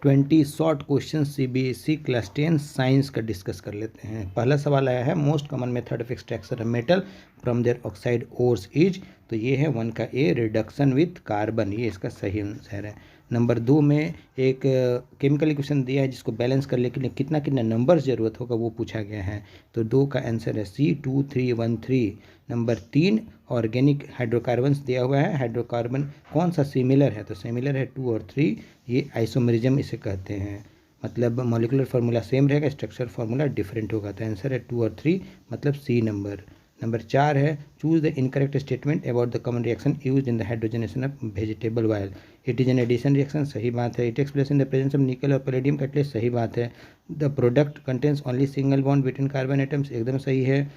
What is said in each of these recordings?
20 short question CBSE class 10 science का discuss कर लेते हैं। पहला सवाल आया है, most common method of extraction of metal from their oxide ores is, तो ये है 1 का ए, रिडक्शन विथ कार्बन, ये इसका सही आंसर है। नंबर 2 में एक केमिकल इक्वेशन दिया है जिसको बैलेंस करने के लिए कितना कितना नंबर ज़रूरत होगा वो पूछा गया है, तो 2 का आंसर है सी, 2313। नंबर 3 ऑर्गेनिक हाइड्रोकार्बन्स दिया हुआ है, हाइड्रोकार्बन कौन सा सिमिलर है, तो सिमिलर है 2 और 3, ये आइसोमेरिज्म इसे कहते हैं, मतलब मॉलिक्यूलर फार्मूला सेम रहेगा, स्ट्रक्चर फार्मूला डिफरेंट होगा, तो आंसर है 2 और 3, मतलब सी नंबर। नंबर 4 है, choose the incorrect statement about the common reaction use in the hydrogenation of vegetable oil. It is an addition reaction, सही बात है। It takes place in the presence of nickel or palladium catalyst, सही बात है। The product contains only single bond between carbon atoms, एकदम सही है।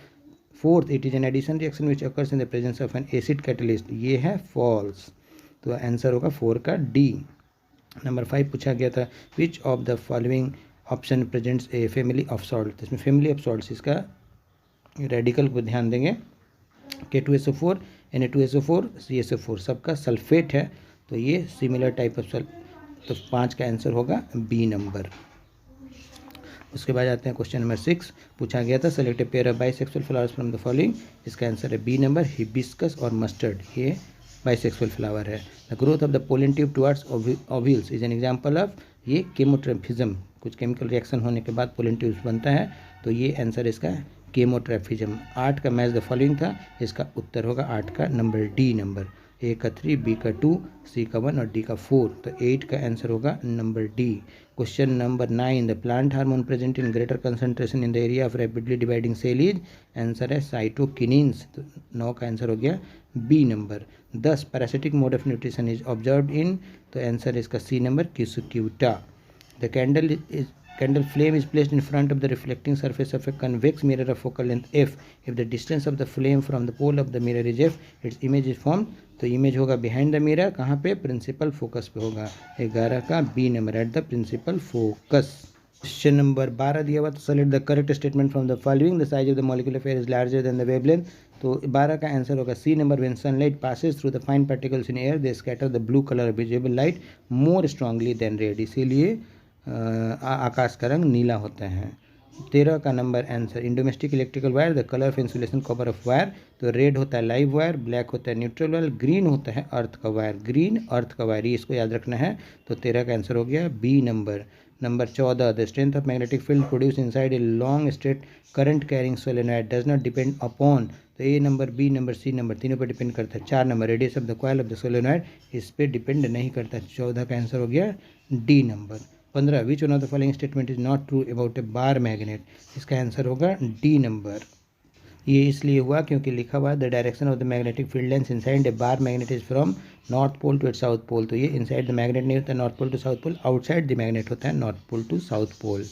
Fourth, it is an addition reaction which occurs in the presence of an acid catalyst, ये है false, तो answer होगा 4 का डी। नंबर 5 पूछा गया था, विच of the following option presents a family of salt, तो इसमें फैमिली ऑफ सॉल्ट्स, इसका रेडिकल को ध्यान देंगे, K2SO4, Na2SO4, CSO4 सबका सल्फेट है, तो ये सिमिलर टाइप ऑफ सल्फ, तो 5 का आंसर होगा बी नंबर। उसके बाद आते हैं क्वेश्चन नंबर 6, पूछा गया था, select a pair of bisexual flowers from the following, इसका आंसर है बी नंबर, हिबिस्कस और मस्टर्ड, ये बाइसेक्सुअल फ्लावर है। The growth of the pollen tube towards ovules is an example of, ये केमोट्रैफिज्म, कुछ केमिकल रिएक्शन होने के बाद पोलन ट्यूब्स बनता है, तो ये आंसर इसका केमोट्रैफिज्म। 8 का मैच द फॉलोइंग था, इसका उत्तर होगा 8 का नंबर डी नंबर, ए का 3, बी का 2, सी का 1 और डी का 4, तो 8 का आंसर होगा number D. Question number 9, the plant hormone present in greater concentration in the area of rapidly dividing cell is, answer है साइटोकिनिन्स, तो 9 का आंसर हो गया B number. 10, parasitic mode of nutrition is observed in, तो answer इसका C number, cuscuta. The candle flame is placed in front of the reflecting surface of a convex mirror of focal length f. If the distance of the flame from the pole of the mirror is f, its image is formed, तो image होगा behind the mirror, कहाँ पे, principal focus पे होगा। 11 का B number, at the principal focus. Question number 12 दिया हुआ, तो select the correct statement from the following, the size of the molecular pair is larger than the wavelength, तो 12 का आंसर होगा C number, when sunlight passes through the fine particles in air they scatter the blue colour visible light more strongly than red, इसीलिए आकाश का रंग नीला होता है। 13 का number answer, in domestic electrical wire the colour of insulation copper of wire, तो red होता है लाइव वायर, ब्लैक होता है न्यूट्रल वायर, ग्रीन होता है अर्थ का वायर, ग्रीन अर्थ का वायर, ये इसको याद रखना है, तो 13 का आंसर हो गया B number. Number 14, the strength of magnetic field produce inside a long straight current carrying solenoid does not depend upon, तो A number, B number, C number, तीनों पर डिपेंड करता है। 4 number, radius of the coil of the solenoid, इस पर depend नहीं करता। 14 का आंसर हो गया D number. 15, which one of the following statement is not true about a bar magnet, इसका आंसर होगा डी नंबर। ये इसलिए हुआ क्योंकि लिखा हुआ the direction of the magnetic field lines inside a bar magnet is from north pole to it south pole, तो ये इनसाइड द मैग्नेट नहीं होता north pole to south pole, outside the magnet होता है north pole to south pole.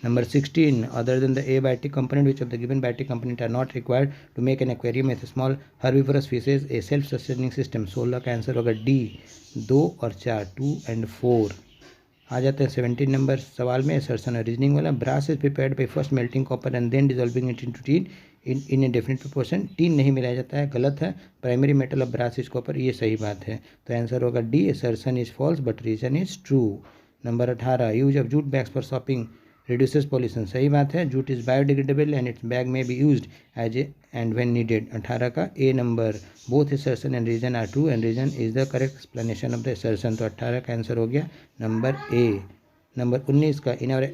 Number 16, other than the abiotic component which of the given biotic component are not required to make an aquarium with small herbivorous fishes a self sustaining system, 16 का answer होगा D, 2 और 4, 2 and 4। आ जाते हैं 17 number सवाल में, assertion और reasoning वाला, brass is prepared by first melting copper and then dissolving it into tin in a definite proportion, tin नहीं मिलाया जाता है, गलत है, primary metal of brass is copper, ये सही बात है, तो आंसर होगा D, assertion is false but reason is true. Number 18, use of jute bags for shopping reduces pollution, सही बात है, jute is biodegradable and its bag में be used as a and when needed. 18 का A number, both assertion and reason are true and reason is the correct explanation of the assertion, तो 18 का answer हो गया number A. Number 19 का, in our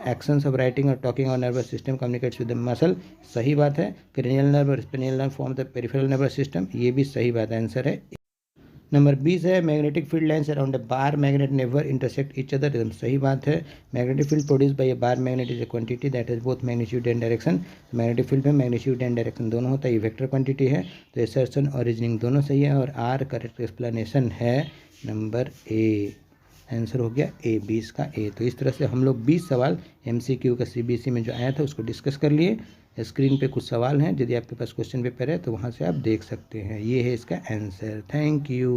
actions of writing or talking our nervous system communicates with the muscle, सही बात है, cranial nerve और spinal nerve form the peripheral nervous system, ये भी सही बात है, आंसर है। नंबर 20 है, magnetic field lines around a bar magnet never intersect each other, एकदम सही बात है, magnetic field produce by A bar magnet is a quantity that is both magnitude and direction, magnetic field में magnitude and direction दोनों होता है, ये vector quantity है, तो असर्शन और रीजनिंग दोनों सही है, और आर करेक्ट एक्सप्लेनेशन है नंबर ए, आंसर हो गया ए, 20 का ए। तो इस तरह से हम लोग 20 सवाल MCQ का CBSE में जो आया था उसको डिस्कस कर लिए। स्क्रीन पे कुछ सवाल हैं, यदि आपके पास क्वेश्चन पेपर है तो वहाँ से आप देख सकते हैं, ये है इसका आंसर। Thank you.